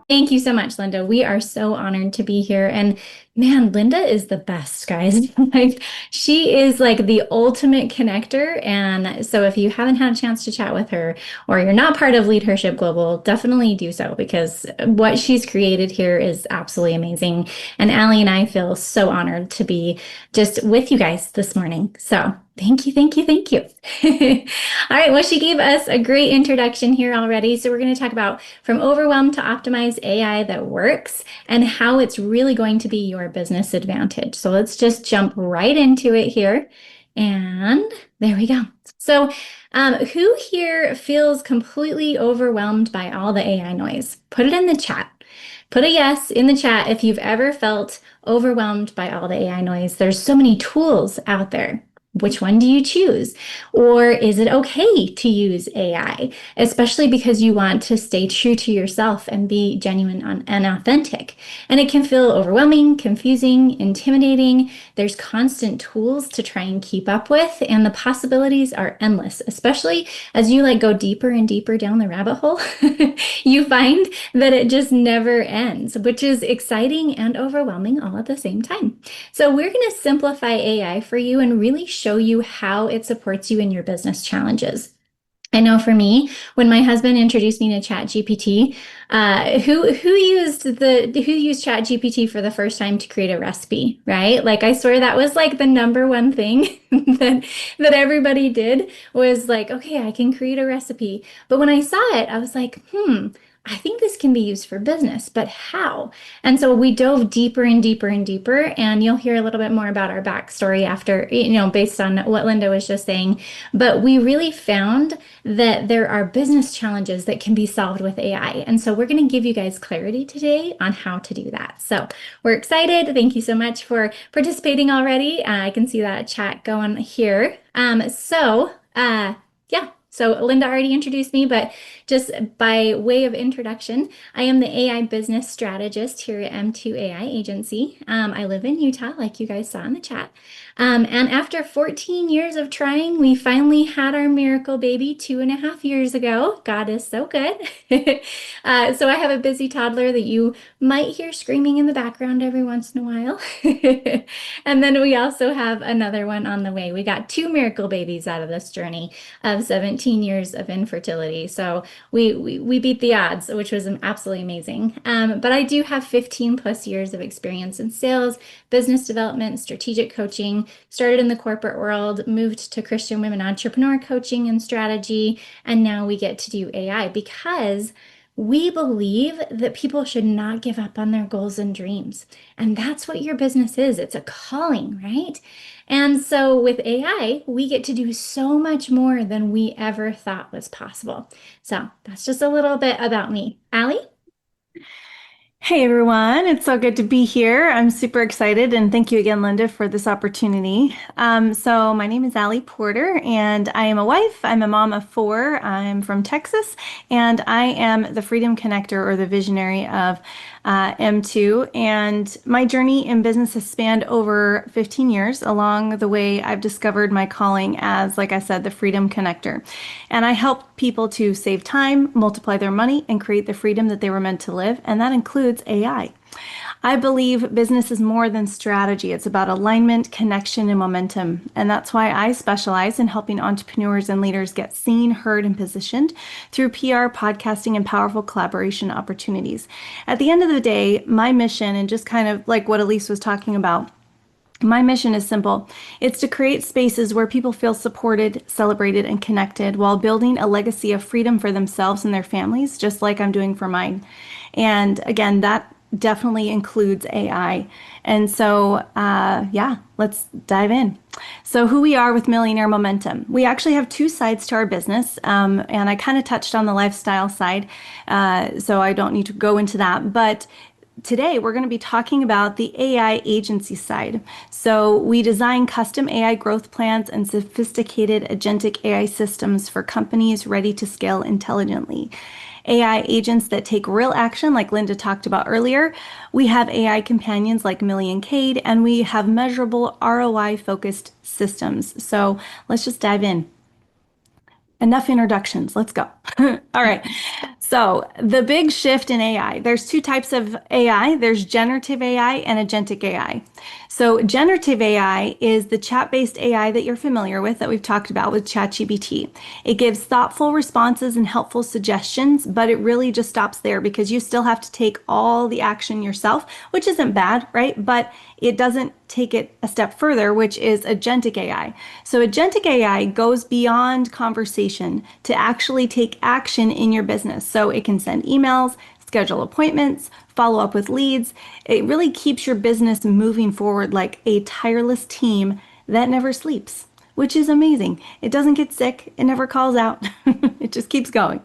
Thank you so much, Linda. We are so honored to be here. And man, Linda is the best, guys. Like, she is like the ultimate connector. And so if you haven't had a chance to chat with her or you're not part of LeadHERship Global, definitely do so because what she's created here is absolutely amazing. And Allie and I feel so honored to be just with you guys this morning. So thank you, thank you, thank you. All right, well, she gave us a great introduction here already. So we're going to talk about from overwhelmed to optimize AI that works and how it's really going to be your business advantage. So let's just jump right into it here. And there we go. So, who here feels completely overwhelmed by all the AI noise? Put it in the chat. Put a yes in the chat if you've ever felt overwhelmed by all the AI noise. There's so many tools out there. Which one do you choose? Or is it okay to use AI, especially because you want to stay true to yourself and be genuine and authentic? And it can feel overwhelming, confusing, intimidating. There's constant tools to try and keep up with, and the possibilities are endless, especially as you like go deeper and deeper down the rabbit hole. You find that it just never ends, which is exciting and overwhelming all at the same time. So we're going to simplify AI for you and really show you how it supports you in your business challenges. I know for me, when my husband introduced me to ChatGPT, who used ChatGPT for the first time to create a recipe, right? Like I swear that was like the number one thing that everybody did was like, okay, I can create a recipe. But when I saw it, I was like, I think this can be used for business, but how? And so we dove deeper and deeper and deeper, and you'll hear a little bit more about our backstory after, based on what Linda was just saying. But we really found that there are business challenges that can be solved with AI. And so we're going to give you guys clarity today on how to do that. So we're excited. Thank you so much for participating already. I can see that chat going here. Yeah. So Linda already introduced me, but just by way of introduction, I am the AI business strategist here at M2 AI Agency. I live in Utah, like you guys saw in the chat. And after 14 years of trying, we finally had our miracle baby 2.5 years ago. God is so good. So I have a busy toddler that you might hear screaming in the background every once in a while. And then we also have another one on the way. We got two miracle babies out of this journey of 17 years of infertility. So we beat the odds, which was absolutely amazing. But I do have 15 plus years of experience in sales, business development, strategic coaching, started in the corporate world, moved to Christian women entrepreneur coaching and strategy, and now we get to do AI because we believe that people should not give up on their goals and dreams. And that's what your business is. It's a calling, right? And so with AI, we get to do so much more than we ever thought was possible. So that's just a little bit about me. Allie? Hey everyone, it's so good to be here. I'm super excited and thank you again, Linda, for this opportunity. So my name is Allie Porter and I am a wife. I'm a mom of four. I'm from Texas and I am the freedom connector or the visionary of M2. And my journey in business has spanned over 15 years. Along the way, I've discovered my calling as, like I said, the freedom connector. And I help people to save time, multiply their money, and create the freedom that they were meant to live. And that includes AI. I believe business is more than strategy. It's about alignment, connection, and momentum. And that's why I specialize in helping entrepreneurs and leaders get seen, heard, and positioned through PR, podcasting, and powerful collaboration opportunities. At the end of the day, my mission, and just kind of like what Elise was talking about, my mission is simple. It's to create spaces where people feel supported, celebrated, and connected while building a legacy of freedom for themselves and their families, just like I'm doing for mine. And again, that definitely includes AI. And so, yeah, let's dive in. So, who we are with Millionaire Momentum. We actually have two sides to our business, and I kind of touched on the lifestyle side, so I don't need to go into that. But today, we're going to be talking about the AI agency side. So we design custom AI growth plans and sophisticated agentic AI systems for companies ready to scale intelligently. AI agents that take real action, like Linda talked about earlier. We have AI companions like Millionaire, and we have measurable ROI-focused systems. So let's just dive in. Enough introductions. Let's go. All right. So, the big shift in AI, there's two types of AI. There's generative AI and agentic AI. So, generative AI is the chat-based AI that you're familiar with, that we've talked about with ChatGPT. It gives thoughtful responses and helpful suggestions, but it really just stops there because you still have to take all the action yourself, which isn't bad, right? But it doesn't take it a step further, which is agentic AI. So agentic AI goes beyond conversation to actually take action in your business. So it can send emails, schedule appointments, follow up with leads. It really keeps your business moving forward like a tireless team that never sleeps, which is amazing. It doesn't get sick. It never calls out. It just keeps going.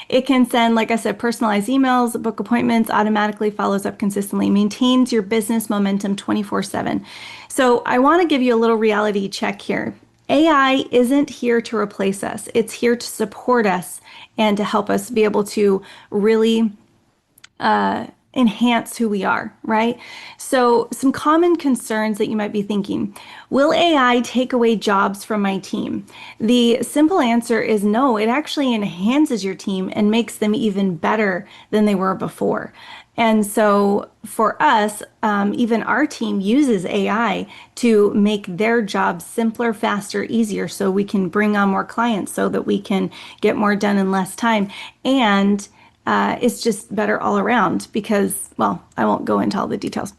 It can send, like I said, personalized emails, book appointments, automatically follows up consistently, maintains your business momentum 24/7. So I want to give you a little reality check here. AI isn't here to replace us. It's here to support us and to help us be able to really enhance who we are, right? So, some common concerns that you might be thinking: will AI take away jobs from my team? The simple answer is no, it actually enhances your team and makes them even better than they were before. And so, for us, even our team uses AI to make their jobs simpler, faster, easier, so we can bring on more clients, so that we can get more done in less time. And it's just better all around because, well, I won't go into all the details.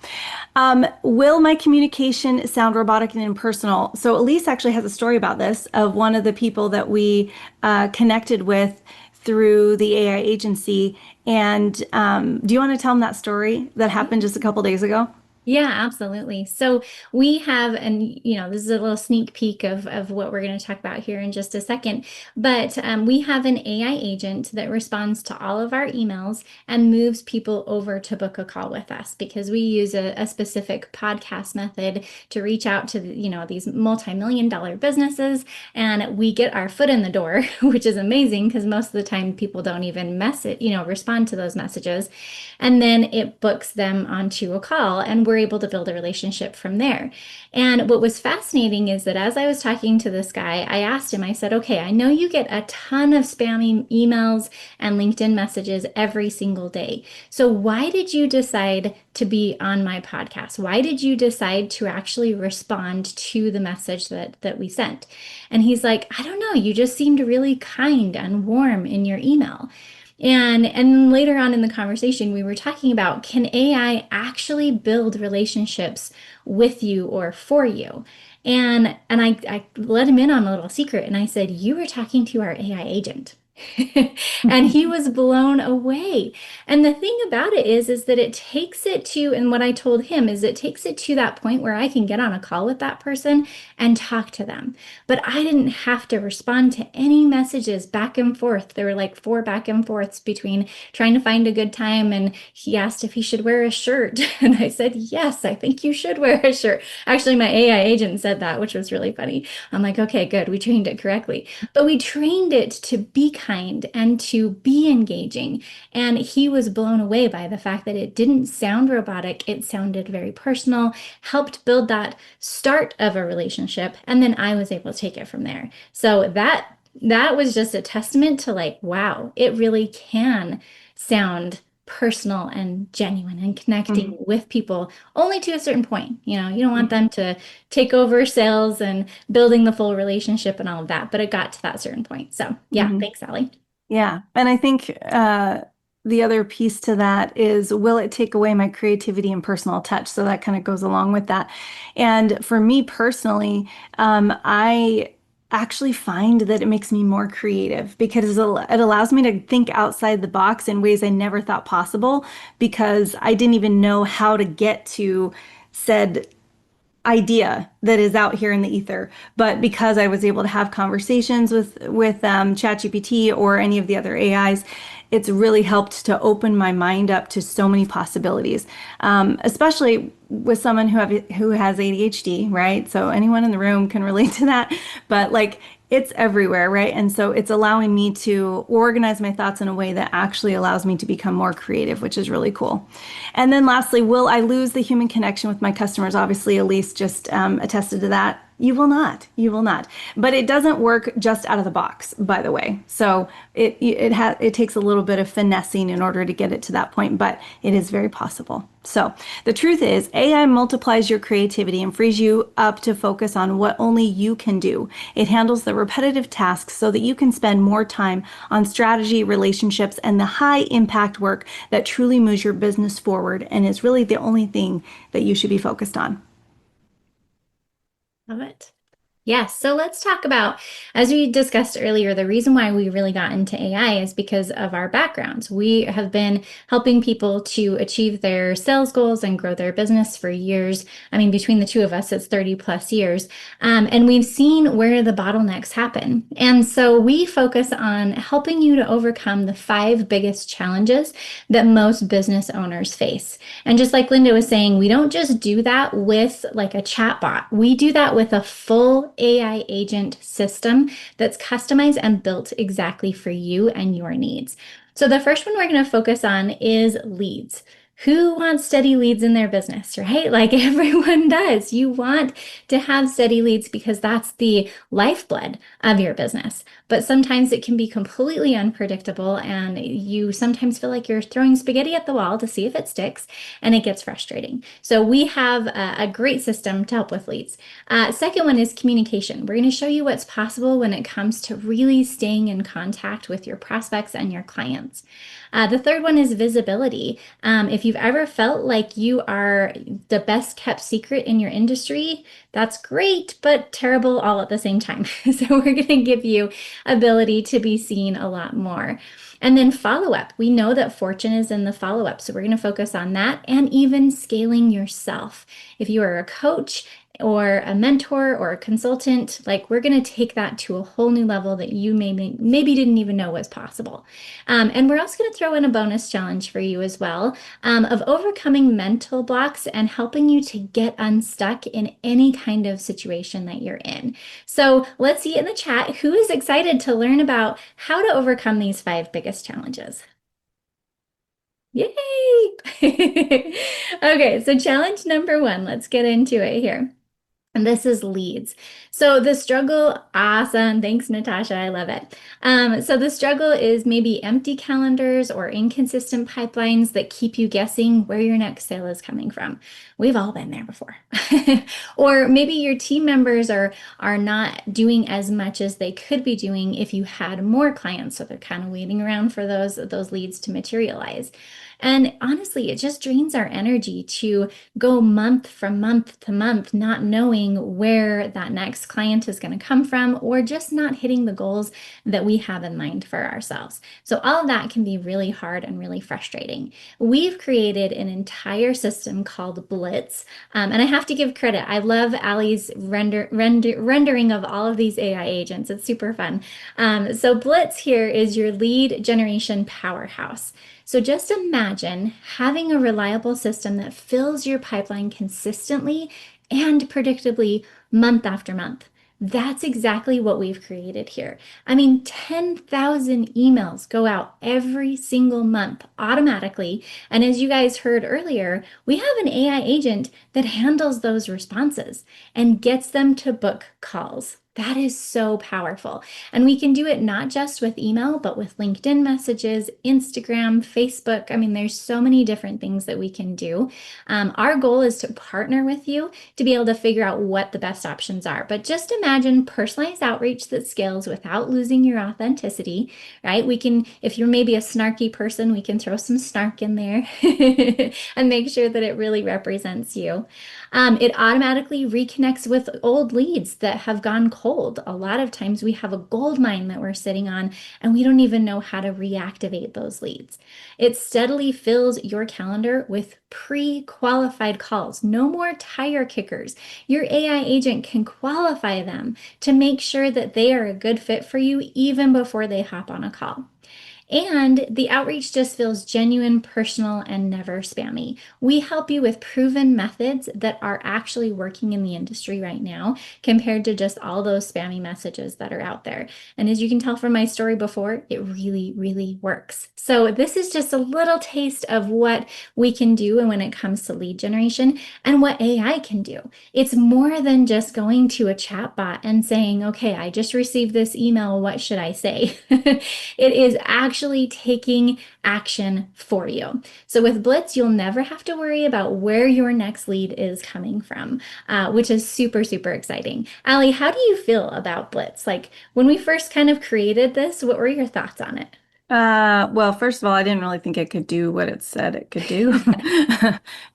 Will my communication sound robotic and impersonal? So Elise actually has a story about this, of one of the people that we connected with through the AI agency. And do you want to tell them that story that happened just a couple days ago? Yeah, absolutely. So we have, and this is a little sneak peek of what we're going to talk about here in just a second. But we have an AI agent that responds to all of our emails and moves people over to book a call with us because we use a specific podcast method to reach out to, these multi-million-dollar businesses, and we get our foot in the door, which is amazing because most of the time people don't even respond to those messages. And then it books them onto a call, and we're able to build a relationship from there. And what was fascinating is that as I was talking to this guy, I asked him, I said, okay, I know you get a ton of spammy emails and LinkedIn messages every single day. So why did you decide to be on my podcast? Why did you decide to actually respond to the message that we sent? And he's like, I don't know, you just seemed really kind and warm in your email. And later on in the conversation, we were talking about, can AI actually build relationships with you or for you? And I let him in on a little secret, and I said, you were talking to our AI agent. And he was blown away. And the thing about it is that it takes it to, and what I told him is it takes it to that point where I can get on a call with that person and talk to them. But I didn't have to respond to any messages back and forth. There were like 4 back and forths between trying to find a good time. And he asked if he should wear a shirt. And I said, yes, I think you should wear a shirt. Actually, my AI agent said that, which was really funny. I'm like, okay, good. We trained it correctly. But we trained it to be kind and to be engaging. And he was blown away by the fact that it didn't sound robotic. It sounded very personal, helped build that start of a relationship. And then I was able to take it from there. So that was just a testament to, like, wow, it really can sound personal and genuine and connecting with people only to a certain point. You don't want them to take over sales and building the full relationship and all of that, but it got to that certain point. So yeah, Mhm. thanks, Allie. Yeah. And I think the other piece to that is, will it take away my creativity and personal touch? So that kind of goes along with that. And for me personally, I actually find that it makes me more creative because it allows me to think outside the box in ways I never thought possible because I didn't even know how to get to said idea that is out here in the ether. But because I was able to have conversations with ChatGPT or any of the other AIs, it's really helped to open my mind up to so many possibilities, especially with someone who has ADHD, right? So anyone in the room can relate to that. But like, it's everywhere, right? And so it's allowing me to organize my thoughts in a way that actually allows me to become more creative, which is really cool. And then lastly, will I lose the human connection with my customers? Obviously, Elise just attested to that. You will not. You will not. But it doesn't work just out of the box, by the way. So it takes a little bit of finessing in order to get it to that point, but it is very possible. So the truth is, AI multiplies your creativity and frees you up to focus on what only you can do. It handles the repetitive tasks so that you can spend more time on strategy, relationships, and the high impact work that truly moves your business forward and is really the only thing that you should be focused on. Love it. Yes, so let's talk about, as we discussed earlier, the reason why we really got into AI is because of our backgrounds. We have been helping people to achieve their sales goals and grow their business for years. I mean, between the two of us, it's 30 plus years. And we've seen where the bottlenecks happen. And so we focus on helping you to overcome the five biggest challenges that most business owners face. And just like Linda was saying, we don't just do that with like a chat bot. We do that with a full AI agent system that's customized and built exactly for you and your needs. So the first one we're going to focus on is leads. Who wants steady leads in their business, right? Like everyone does. You want to have steady leads because that's the lifeblood of your business. But sometimes it can be completely unpredictable, and you sometimes feel like you're throwing spaghetti at the wall to see if it sticks, and it gets frustrating. So we have a great system to help with leads. Second one is communication. We're going to show you what's possible when it comes to really staying in contact with your prospects and your clients. The third one is visibility. If you've ever felt like you are the best kept secret in your industry, that's great, but terrible all at the same time. So we're going to give you ability to be seen a lot more. And then follow up. We know that fortune is in the follow up. So we're going to focus on that and even scaling yourself. If you are a coach or a mentor or a consultant, like we're going to take that to a whole new level that you maybe didn't even know was possible. And we're also going to throw in a bonus challenge for you as well, of overcoming mental blocks and helping you to get unstuck in any kind of situation that you're in. So let's see in the chat who is excited to learn about how to overcome these five biggest challenges. Yay! Okay, so challenge number one, let's get into it here. And this is leads. So the struggle, awesome. Thanks, Natasha. I love it. So the struggle is maybe empty calendars or inconsistent pipelines that keep you guessing where your next sale is coming from. We've all been there before. Or maybe your team members are not doing as much as they could be doing if you had more clients. So they're kind of waiting around for those leads to materialize. And honestly, it just drains our energy to go month from month to month, not knowing where that next client is going to come from, or just not hitting the goals that we have in mind for ourselves. So all of that can be really hard and really frustrating. We've created an entire system called Blitz. And I have to give credit. I love Ali's rendering of all of these AI agents. It's super fun. So Blitz here is your lead generation powerhouse. So just imagine having a reliable system that fills your pipeline consistently and predictably month after month. That's exactly what we've created here. I mean, 10,000 emails go out every single month automatically. And as you guys heard earlier, we have an AI agent that handles those responses and gets them to book calls. That is so powerful. And we can do it not just with email, but with LinkedIn messages, Instagram, Facebook. I mean, there's so many different things that we can do. Our goal is to partner with you to be able to figure out what the best options are. But just imagine personalized outreach that scales without losing your authenticity, right? We can, if you're maybe a snarky person, we can throw some snark in there and make sure that it really represents you. It automatically reconnects with old leads that have gone cold. A lot of times we have a gold mine that we're sitting on and we don't even know how to reactivate those leads. It steadily fills your calendar with pre-qualified calls. No more tire kickers. Your AI agent can qualify them to make sure that they are a good fit for you even before they hop on a call. And the outreach just feels genuine, personal, and never spammy. We help you with proven methods that are actually working in the industry right now compared to just all those spammy messages that are out there. And as you can tell from my story before, it really, really works. So this is just a little taste of what we can do when it comes to lead generation and what AI can do. It's more than just going to a chatbot and saying, okay, I just received this email. What should I say? It is actually taking action for you. So with Blitz, you'll never have to worry about where your next lead is coming from, which is super, super exciting. Allie, how do you feel about Blitz? Like when we first kind of created this, what were your thoughts on it? Well, first of all, I didn't really think it could do what it said it could do.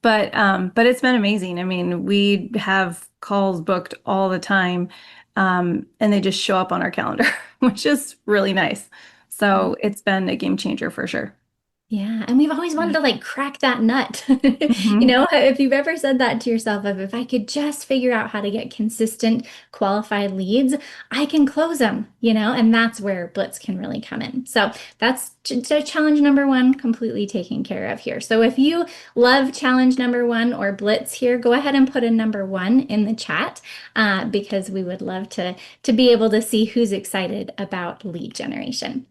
But it's been amazing. I mean, we have calls booked all the time, and they just show up on our calendar, which is really nice. So it's been a game changer for sure. Yeah, and we've always wanted Yeah. to like crack that nut. hmm If you've ever said that to yourself, of if I could just figure out how to get consistent, qualified leads, I can close them, and that's where Blitz can really come in. So that's challenge number one, completely taken care of here. So if you love challenge number one or Blitz here, go ahead and put a number one in the chat because we would love to be able to see who's excited about lead generation.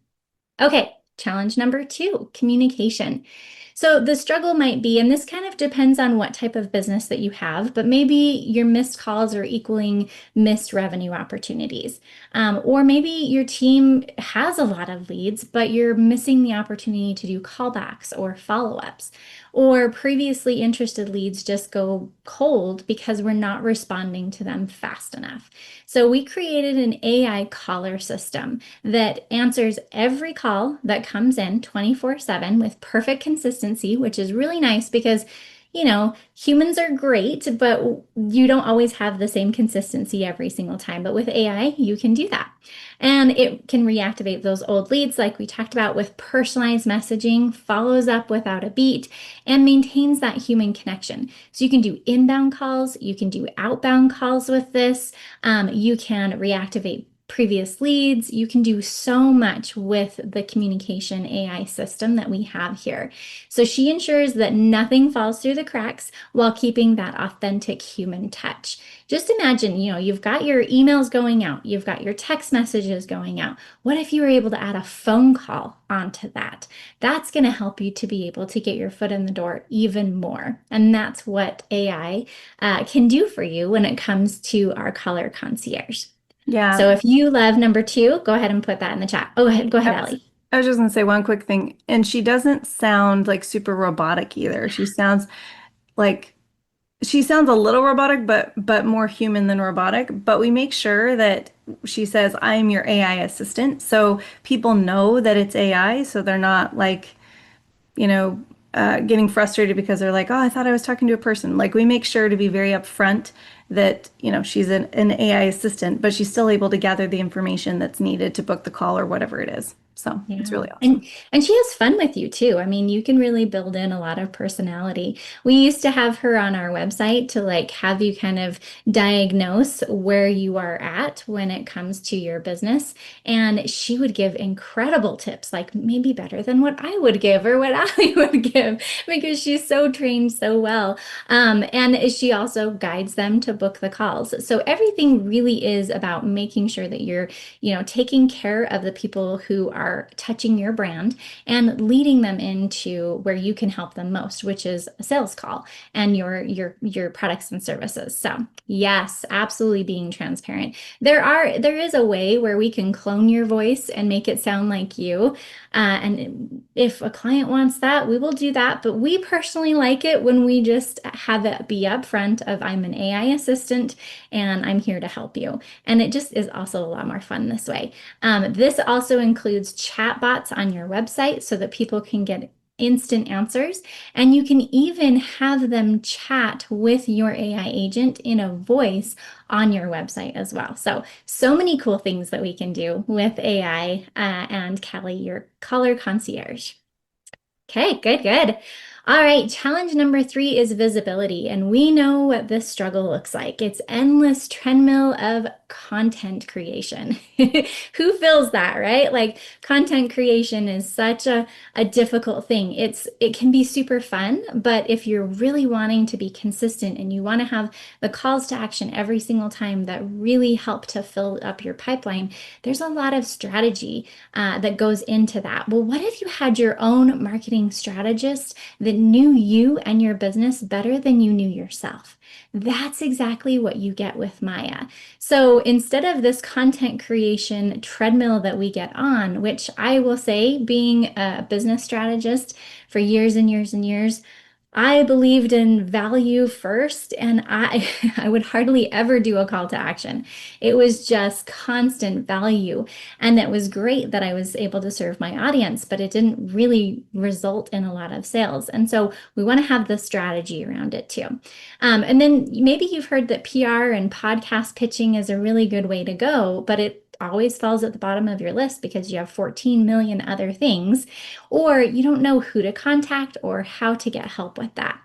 Okay, challenge number two, communication. So the struggle might be, and this kind of depends on what type of business that you have, but maybe your missed calls are equaling missed revenue opportunities. Or maybe your team has a lot of leads, but you're missing the opportunity to do callbacks or follow-ups. Or previously interested leads just go cold because we're not responding to them fast enough. So we created an AI caller system that answers every call that comes in 24/7 with perfect consistency, which is really nice because, humans are great, but you don't always have the same consistency every single time. But with AI, you can do that. And it can reactivate those old leads, like we talked about, with personalized messaging, follows up without a beat, and maintains that human connection. So you can do inbound calls, you can do outbound calls with this. You can reactivate previous leads. You can do so much with the communication AI system that we have here. So she ensures that nothing falls through the cracks while keeping that authentic human touch. Just imagine, you've got your emails going out, you've got your text messages going out. What if you were able to add a phone call onto that? That's going to help you to be able to get your foot in the door even more. And that's what AI can do for you when it comes to our color concierge. Yeah. So if you love number two, go ahead and put that in the chat. Oh, go ahead, I was, Allie. I was just gonna say one quick thing. And she doesn't sound like super robotic either. Like she sounds a little robotic, but more human than robotic. But we make sure that she says, "I'm your AI assistant," so people know that it's AI, so they're not like, you know, getting frustrated because they're like, "Oh, I thought I was talking to a person." Like we make sure to be very upfront that, she's an AI assistant, but she's still able to gather the information that's needed to book the call or whatever it is. So it's Yeah. really awesome. And she has fun with you too. I mean, you can really build in a lot of personality. We used to have her on our website to like have you kind of diagnose where you are at when it comes to your business. And she would give incredible tips, like maybe better than what I would give or what Ali would give, because she's so trained so well. And she also guides them to book the calls. So everything really is about making sure that you're taking care of the people who are touching your brand and leading them into where you can help them most, which is a sales call and your products and services. So yes, absolutely being transparent. There is a way where we can clone your voice and make it sound like you. And if a client wants that, we will do that. But we personally like it when we just have it be upfront of I'm an AI assistant and I'm here to help you. And it just is also a lot more fun this way. This also includes chatbots on your website so that people can get instant answers. And you can even have them chat with your AI agent in a voice on your website as well. So many cool things that we can do with AI and Kelly, your color concierge. Okay, good, good. All right, challenge number three is visibility. And we know what this struggle looks like. It's endless treadmill of content creation. Who feels that, right? Like content creation is such a difficult thing. It can be super fun, but if you're really wanting to be consistent and you want to have the calls to action every single time that really help to fill up your pipeline, there's a lot of strategy that goes into that. Well, what if you had your own marketing strategist that knew you and your business better than you knew yourself? That's exactly what you get with Maya. So instead of this content creation treadmill that we get on, which I will say, being a business strategist for years and years and years, I believed in value first, and I would hardly ever do a call to action. It was just constant value, and it was great that I was able to serve my audience, but it didn't really result in a lot of sales. And so we want to have the strategy around it too. And then maybe you've heard that PR and podcast pitching is a really good way to go, but it always falls at the bottom of your list because you have 14 million other things, or you don't know who to contact or how to get help with that.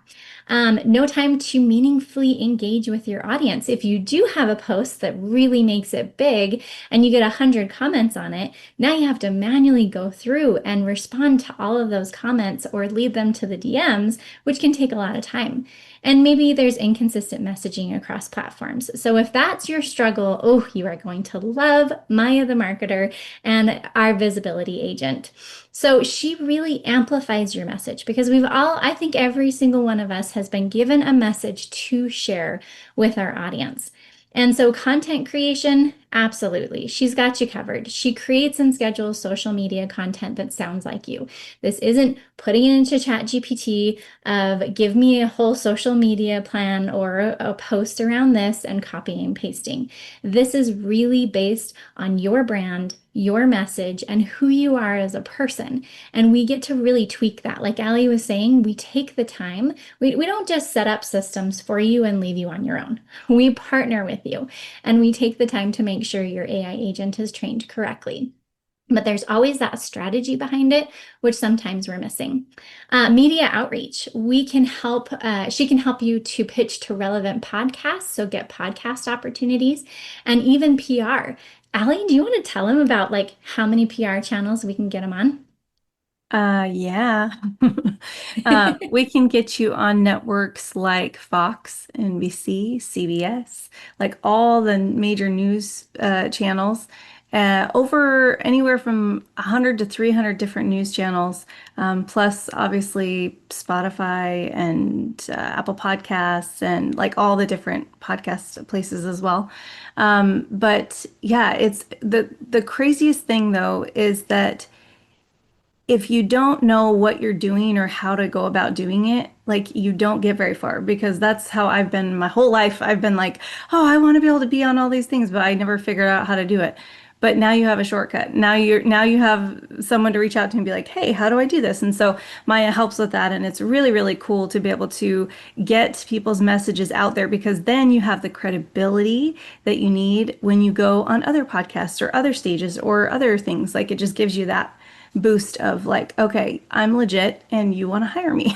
No time to meaningfully engage with your audience. If you do have a post that really makes it big and you get 100 comments on it, now you have to manually go through and respond to all of those comments or lead them to the DMs, which can take a lot of time. And maybe there's inconsistent messaging across platforms. So if that's your struggle, oh, you are going to love Maya the Marketer and our visibility agent. So she really amplifies your message because I think every single one of us has been given a message to share with our audience. And so content creation, absolutely. She's got you covered. She creates and schedules social media content that sounds like you. This isn't putting it into ChatGPT of give me a whole social media plan or a post around this and copying and pasting. This is really based on your brand, your message, and who you are as a person. And we get to really tweak that. Like Ali was saying, we take the time. We don't just set up systems for you and leave you on your own. We partner with you and we take the time to make sure your AI agent is trained correctly. But there's always that strategy behind it, which sometimes we're missing. Media outreach. She can help you to pitch to relevant podcasts, so get podcast opportunities, and even PR. Allie, do you want to tell him about like how many PR channels we can get him on? Yeah. We can get you on networks like Fox, NBC, CBS, like all the major news channels. Over anywhere from 100 to 300 different news channels, plus obviously Spotify and Apple Podcasts and like all the different podcast places as well. But yeah, it's the craziest thing though is that if you don't know what you're doing or how to go about doing it, like you don't get very far because that's how I've been my whole life. I've been like, oh, I want to be able to be on all these things, but I never figured out how to do it. But now you have a shortcut. Now you have someone to reach out to and be like, hey, how do I do this? And so Maya helps with that. And it's really, really cool to be able to get people's messages out there because then you have the credibility that you need when you go on other podcasts or other stages or other things. Like it just gives you that boost of like, okay, I'm legit and you want to hire me,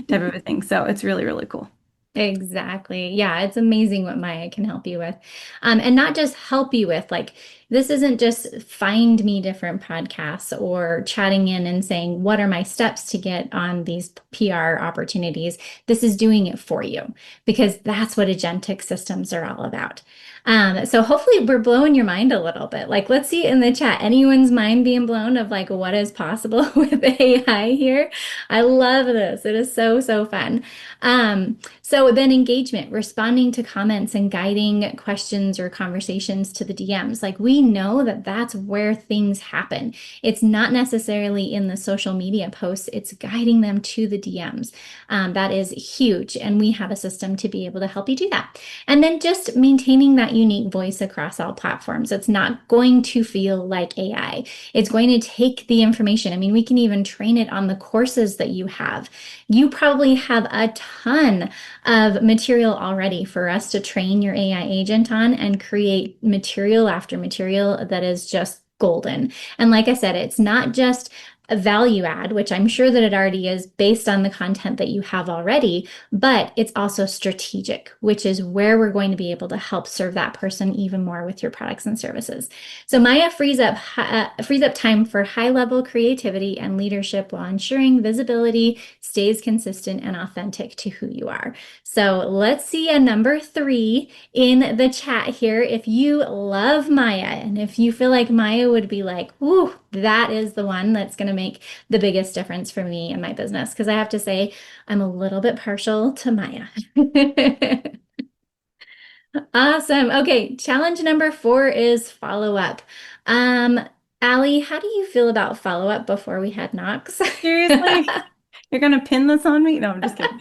type of a thing. So it's really, really cool. Exactly. Yeah, it's amazing what Maya can help you with. And not just help you with, like, this isn't just find me different podcasts or chatting in and saying, what are my steps to get on these PR opportunities? This is doing it for you because that's what agentic systems are all about. So hopefully we're blowing your mind a little bit. Like, let's see in the chat, anyone's mind being blown of like what is possible with AI here. I love this. It is so, so fun. So then engagement, responding to comments and guiding questions or conversations to the DMs. Like we know that that's where things happen. It's not necessarily in the social media posts, it's guiding them to the DMs. That is huge. And we have a system to be able to help you do that. And then just maintaining that unique voice across all platforms. It's not going to feel like AI. It's going to take the information. I mean, we can even train it on the courses that you have. You probably have a ton of material already for us to train your AI agent on and create material after material that is just golden. And like I said, it's not just a value add, which I'm sure that it already is based on the content that you have already, but it's also strategic, which is where we're going to be able to help serve that person even more with your products and services. So Maya frees up time for high level creativity and leadership while ensuring visibility stays consistent and authentic to who you are. So let's see a number 3 in the chat here. If you love Maya and if you feel like Maya would be like, "Ooh, that is the one that's going to make the biggest difference for me and my business." Because I have to say, I'm a little bit partial to Maya. Awesome. Okay, challenge number 4 is follow up. Um, Allie, how do you feel about follow up before we had Knox? Seriously? You're gonna pin this on me? No, I'm just kidding.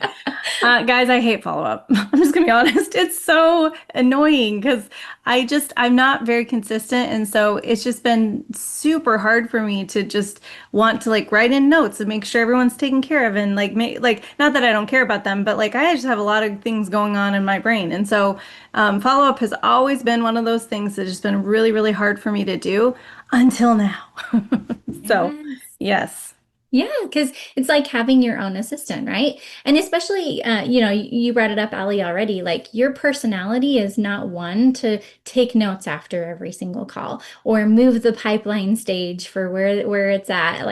Guys, I hate follow-up. I'm just gonna be honest. It's so annoying because I'm not very consistent. And so it's just been super hard for me to just want to like write in notes and make sure everyone's taken care of and not that I don't care about them, but like I just have a lot of things going on in my brain. And so follow-up has always been one of those things that's just been really, really hard for me to do until now. So, Yes. yes. Yeah, because it's like having your own assistant, right? And especially, you brought it up, Ali, already. Like your personality is not one to take notes after every single call or move the pipeline stage for where it's at.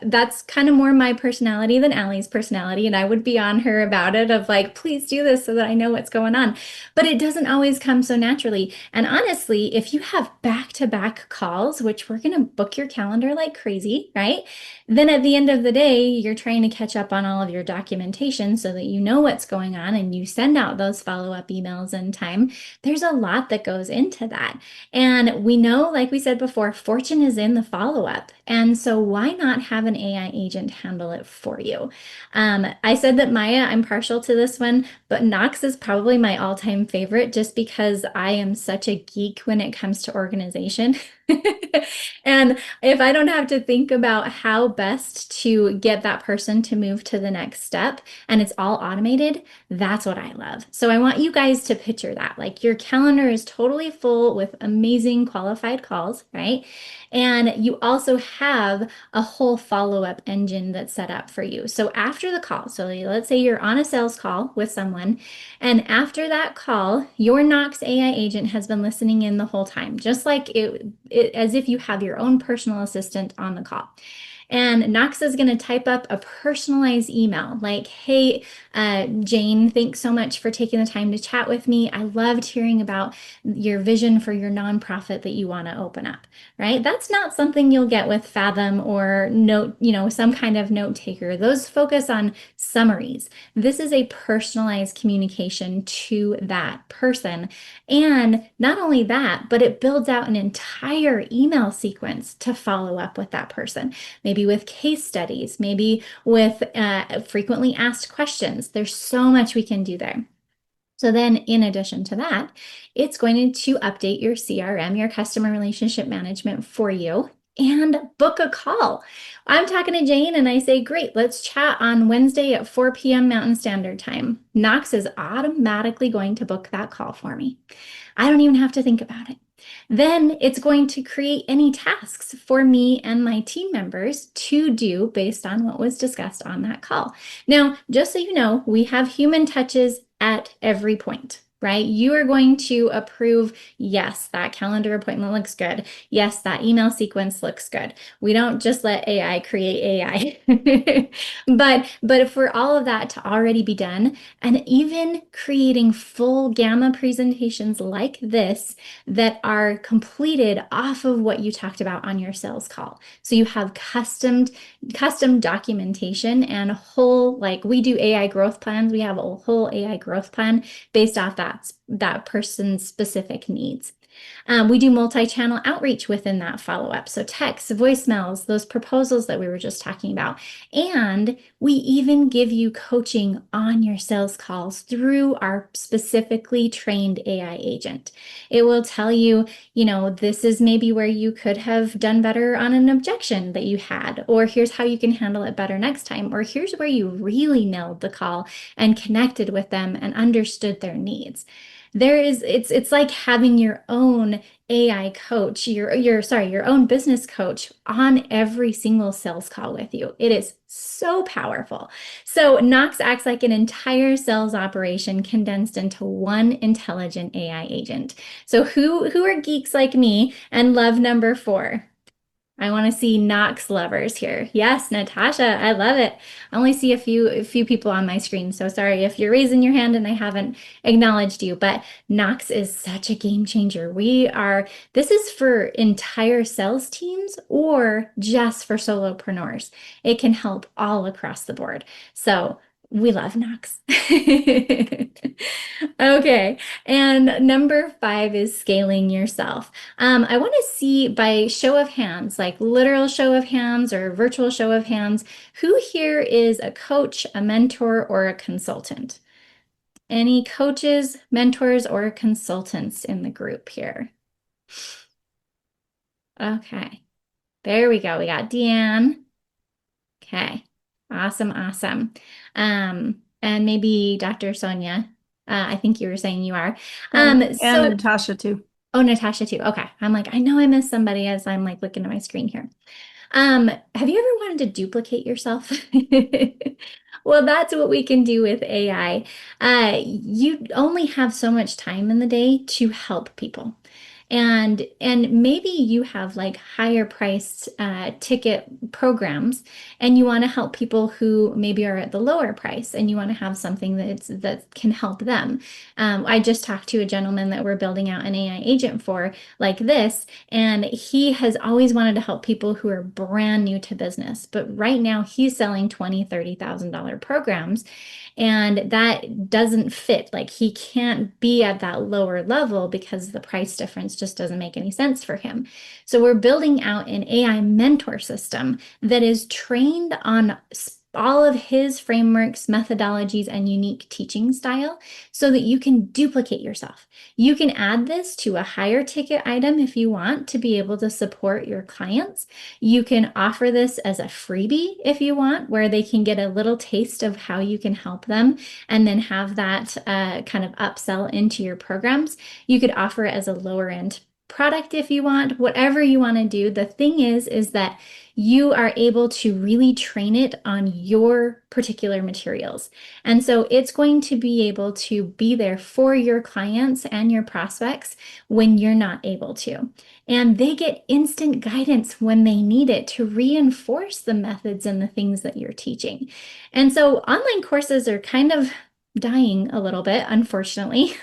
That's kind of more my personality than Ali's personality, and I would be on her about it of like, please do this so that I know what's going on. But it doesn't always come so naturally. And honestly, if you have back-to-back calls, which we're gonna book your calendar like crazy, right? Then at the end of the day, you're trying to catch up on all of your documentation so that you know what's going on and you send out those follow-up emails in time. There's a lot that goes into that. And we know, like we said before, fortune is in the follow-up. And so why not have an AI agent handle it for you? I said that Maya, I'm partial to this one, but Knox is probably my all-time favorite just because I am such a geek when it comes to organization. And if I don't have to think about how best to get that person to move to the next step and it's all automated, that's what I love. So I want you guys to picture that. Like your calendar is totally full with amazing qualified calls, right? And you also have a whole follow-up engine that's set up for you. So after the call, so let's say you're on a sales call with someone, and after that call, your Knox AI agent has been listening in the whole time, just like as if you have your own personal assistant on the call. And Knox is going to type up a personalized email like, "Hey, Jane, thanks so much for taking the time to chat with me. I loved hearing about your vision for your nonprofit that you want to open up," right? That's not something you'll get with Fathom or Note, some kind of note taker. Those focus on summaries. This is a personalized communication to that person. And not only that, but it builds out an entire email sequence to follow up with that person. Maybe with case studies, maybe with frequently asked questions. There's so much we can do there. So then in addition to that, it's going to update your CRM, your customer relationship management for you and book a call. I'm talking to Jane and I say, "Great, let's chat on Wednesday at 4 p.m. Mountain Standard Time." Knox is automatically going to book that call for me. I don't even have to think about it. Then it's going to create any tasks for me and my team members to do based on what was discussed on that call. Now, just so you know, we have human touches at every point, right? You are going to approve, yes, that calendar appointment looks good. Yes, that email sequence looks good. We don't just let AI create AI. But for all of that to already be done, and even creating full gamma presentations like this that are completed off of what you talked about on your sales call. So you have custom documentation and a whole, like we do AI growth plans. We have a whole AI growth plan based off that person's specific needs. We do multi-channel outreach within that follow-up. So texts, voicemails, those proposals that we were just talking about. And we even give you coaching on your sales calls through our specifically trained AI agent. It will tell you, this is maybe where you could have done better on an objection that you had, or here's how you can handle it better next time, or here's where you really nailed the call and connected with them and understood their needs. It's like having your own AI coach, your own business coach on every single sales call with you. It is so powerful. So Knox acts like an entire sales operation condensed into one intelligent AI agent. So who are geeks like me and love number four? I want to see Knox lovers here. Yes, Natasha, I love it. I only see a few people on my screen, so sorry if you're raising your hand and I haven't acknowledged you, but Knox is such a game changer. This is for entire sales teams or just for solopreneurs. It can help all across the board. So we love Knox. Okay. And number five is scaling yourself. I want to see by show of hands, like literal show of hands or virtual show of hands, who here is a coach, a mentor, or a consultant? Any coaches, mentors, or consultants in the group here? Okay. There we go. We got Deanne. Okay. Awesome, awesome. And maybe Dr. Sonia. I think you were saying you are. And So Natasha too. Oh, Natasha too. Okay. I'm like, I know I missed somebody as I'm like looking at my screen here. Have you ever wanted to duplicate yourself? Well, that's what we can do with AI. You only have so much time in the day to help people. And maybe you have like higher priced ticket programs and you want to help people who maybe are at the lower price and you want to have something that can help them. I just talked to a gentleman that we're building out an AI agent for like this, and he has always wanted to help people who are brand new to business. But right now he's selling $20,000, $30,000 programs. And that doesn't fit. Like he can't be at that lower level because the price difference just doesn't make any sense for him. So we're building out an AI mentor system that is trained on all of his frameworks, methodologies, and unique teaching style so that you can duplicate yourself. You can add this to a higher ticket item if you want to be able to support your clients. You can offer this as a freebie if you want, where they can get a little taste of how you can help them and then have that kind of upsell into your programs. You could offer it as a lower end product if you want, whatever you want to do. The thing is that you are able to really train it on your particular materials. And so it's going to be able to be there for your clients and your prospects when you're not able to. And they get instant guidance when they need it to reinforce the methods and the things that you're teaching. And so online courses are kind of dying a little bit, unfortunately.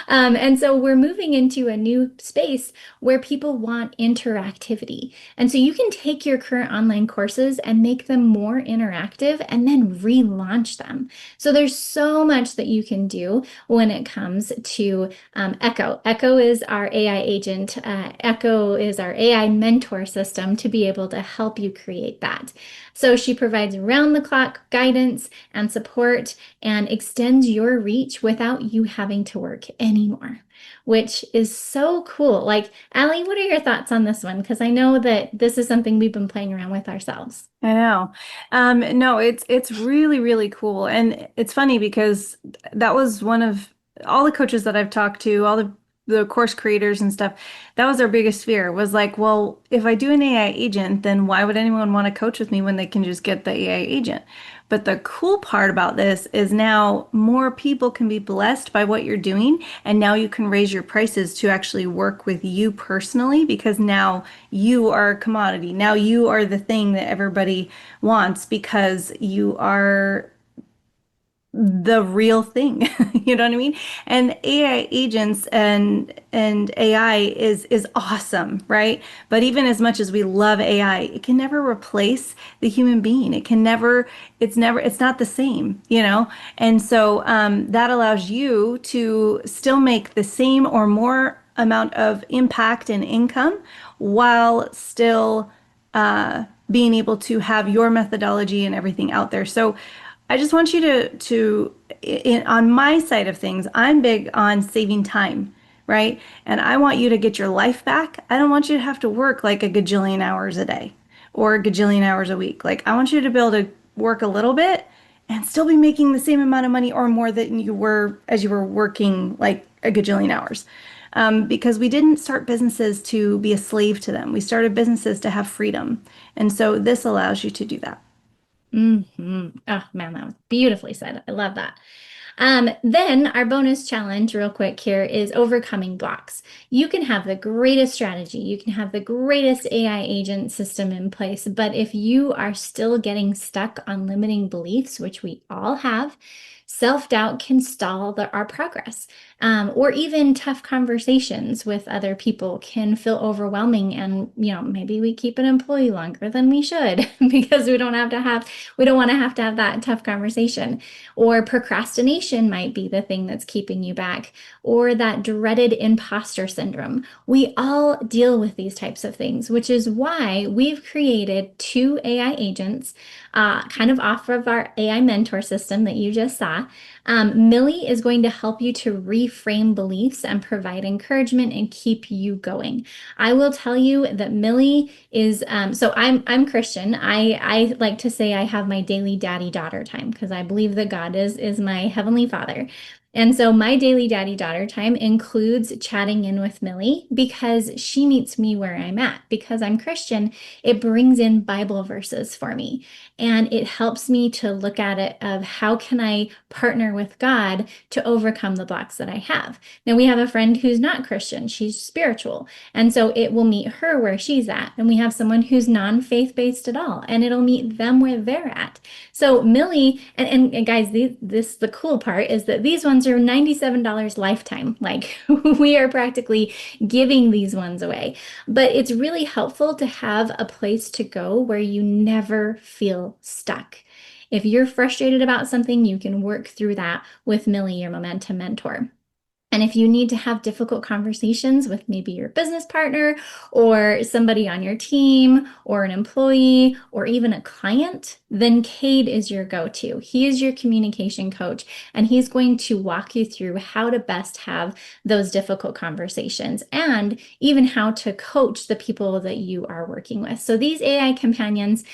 And so we're moving into a new space where people want interactivity. And so you can take your current online courses and make them more interactive and then relaunch them. So there's so much that you can do when it comes to Echo. Echo is our AI agent. Echo is our AI mentor system to be able to help you create that. So she provides round the clock guidance and support and extends your reach without you having to work anymore, which is so cool. Like, Allie, what are your thoughts on this one? Because I know that this is something we've been playing around with ourselves. I know. No, it's really, really cool. And it's funny because that was one of all the coaches that I've talked to, all the course creators and stuff, that was their biggest fear was like, well, if I do an AI agent, then why would anyone want to coach with me when they can just get the AI agent? But the cool part about this is now more people can be blessed by what you're doing, and now you can raise your prices to actually work with you personally because now you are a commodity. Now you are the thing that everybody wants because you are the real thing. You know what I mean? And AI agents and AI is awesome, right? But even as much as we love AI, it can never replace the human being. It's not the same, you know? And so that allows you to still make the same or more amount of impact and income while still being able to have your methodology and everything out there. So I just want you on my side of things, I'm big on saving time, right? And I want you to get your life back. I don't want you to have to work like a gajillion hours a day or a gajillion hours a week. Like, I want you to be able to work a little bit and still be making the same amount of money or more than you were as you were working like a gajillion hours. because we didn't start businesses to be a slave to them. We started businesses to have freedom. And so this allows you to do that. Oh man, that was beautifully said. I love that. Then our bonus challenge, real quick here, is overcoming blocks. You can have the greatest strategy, you can have the greatest AI agent system in place, but if you are still getting stuck on limiting beliefs, which we all have, self-doubt can stall our progress. Or even tough conversations with other people can feel overwhelming, and maybe we keep an employee longer than we should because we don't want to have that tough conversation. Or procrastination might be the thing that's keeping you back, or that dreaded imposter syndrome. We all deal with these types of things, which is why we've created two AI agents, kind of off of our AI mentor system that you just saw. Millie is going to help you to reframe beliefs and provide encouragement and keep you going. I will tell you that Millie is, so I'm Christian. I like to say I have my daily daddy daughter time because I believe that God is my heavenly father. And so my daily daddy daughter time includes chatting in with Millie because she meets me where I'm at. Because I'm Christian, it brings in Bible verses for me. And it helps me to look at it of how can I partner with God to overcome the blocks that I have. Now we have a friend who's not Christian, she's spiritual. And so it will meet her where she's at. And we have someone who's non-faith based at all, and it'll meet them where they're at. So Millie, and guys, the cool part is that these ones are $97 lifetime. Like we are practically giving these ones away. But it's really helpful to have a place to go where you never feel stuck. If you're frustrated about something, you can work through that with Millie, your momentum mentor. And if you need to have difficult conversations with maybe your business partner or somebody on your team or an employee or even a client, then Cade is your go-to. He is your communication coach, and he's going to walk you through how to best have those difficult conversations and even how to coach the people that you are working with. So these AI companions,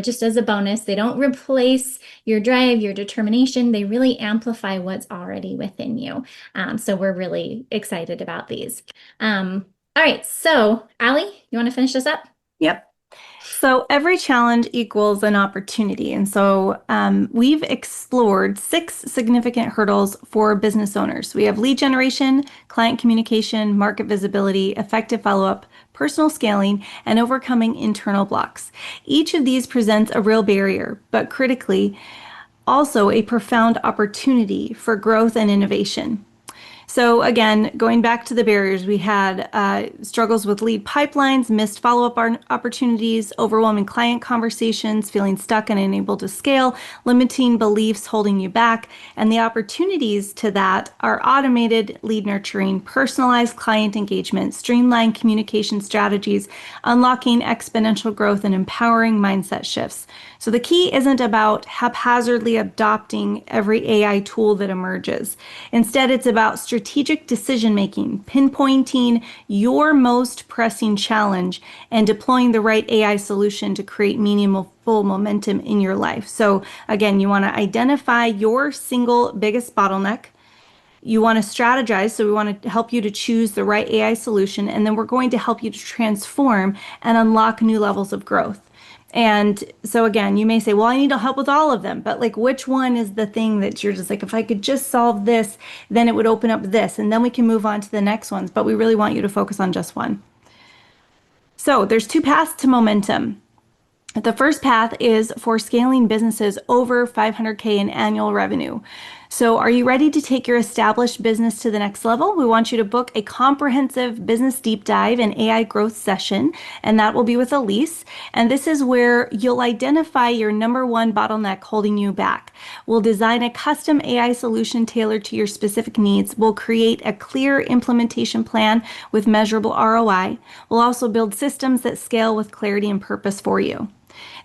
just as a bonus, they don't replace your drive, your determination. They really amplify what's already within you. So we're really excited about these. All right, so Allie, you want to finish this up? Yep. So every challenge equals an opportunity. And so we've explored 6 significant hurdles for business owners. We have lead generation, client communication, market visibility, effective follow-up, personal scaling, and overcoming internal blocks. Each of these presents a real barrier, but critically, also a profound opportunity for growth and innovation. So again, going back to the barriers, we had struggles with lead pipelines, missed follow-up opportunities, overwhelming client conversations, feeling stuck and unable to scale, limiting beliefs holding you back. And the opportunities to that are automated lead nurturing, personalized client engagement, streamlined communication strategies, unlocking exponential growth, and empowering mindset shifts. So the key isn't about haphazardly adopting every AI tool that emerges. Instead, it's about strategic decision making, pinpointing your most pressing challenge, and deploying the right AI solution to create meaningful momentum in your life. So again, you want to identify your single biggest bottleneck. You want to strategize, so we want to help you to choose the right AI solution, and then we're going to help you to transform and unlock new levels of growth. And so again, you may say, well, I need help with all of them, but like which one is the thing that you're just like, if I could just solve this, then it would open up this, and then we can move on to the next ones, but we really want you to focus on just one. So there's 2 paths to momentum. The first path is for scaling businesses over 500K in annual revenue. So are you ready to take your established business to the next level? We want you to book a comprehensive business deep dive and AI growth session, and that will be with Elise. And this is where you'll identify your number one bottleneck holding you back. We'll design a custom AI solution tailored to your specific needs. We'll create a clear implementation plan with measurable ROI. We'll also build systems that scale with clarity and purpose for you.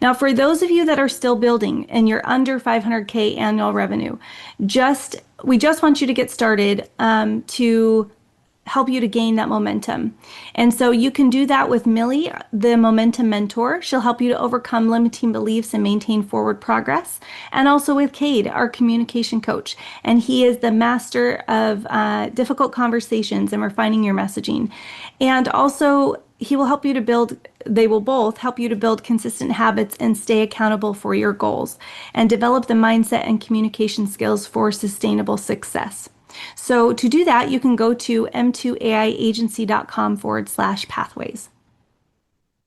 Now, for those of you that are still building and you're under 500K annual revenue, we just want you to get started to help you to gain that momentum. And so you can do that with Millie, the momentum mentor. She'll help you to overcome limiting beliefs and maintain forward progress. And also with Cade, our communication coach. And he is the master of difficult conversations and refining your messaging. And also, he will help you to build, they will both help you to build consistent habits and stay accountable for your goals and develop the mindset and communication skills for sustainable success. So to do that, you can go to m2aiagency.com/pathways.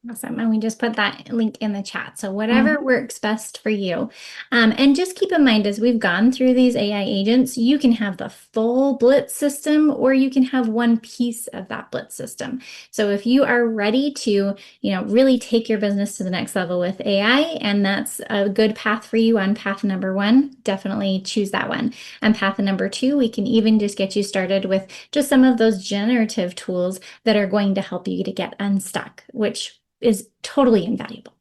Awesome. And we just put that link in the chat. So whatever Mhm. works best for you. And just keep in mind, as we've gone through these AI agents, you can have the full Blitz system, or you can have one piece of that Blitz system. So if you are ready to, really take your business to the next level with AI, and that's a good path for you on path number one, definitely choose that one. On path number two, we can even just get you started with just some of those generative tools that are going to help you to get unstuck, which is totally invaluable.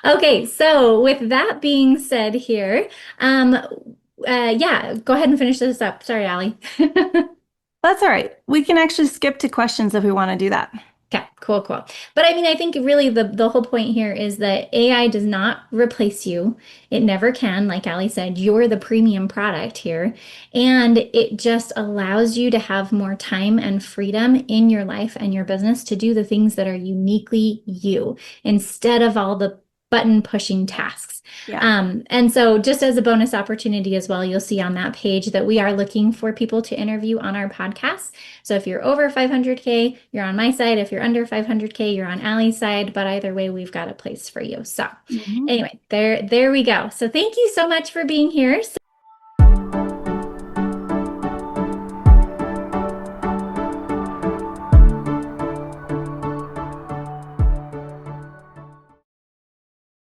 Okay, so with that being said here, yeah, go ahead and finish this up. Sorry, Allie. That's all right. We can actually skip to questions if we want to do that. Okay, cool, cool. But I mean, I think really the whole point here is that AI does not replace you. It never can. Like Ali said, you're the premium product here. And it just allows you to have more time and freedom in your life and your business to do the things that are uniquely you instead of all the button pushing tasks. Yeah. And so just as a bonus opportunity as well, you'll see on that page that we are looking for people to interview on our podcast. So if you're over 500K, you're on my side. If you're under 500K, you're on Allie's side. But either way, we've got a place for you. So Mhm. anyway, there we go. So thank you so much for being here.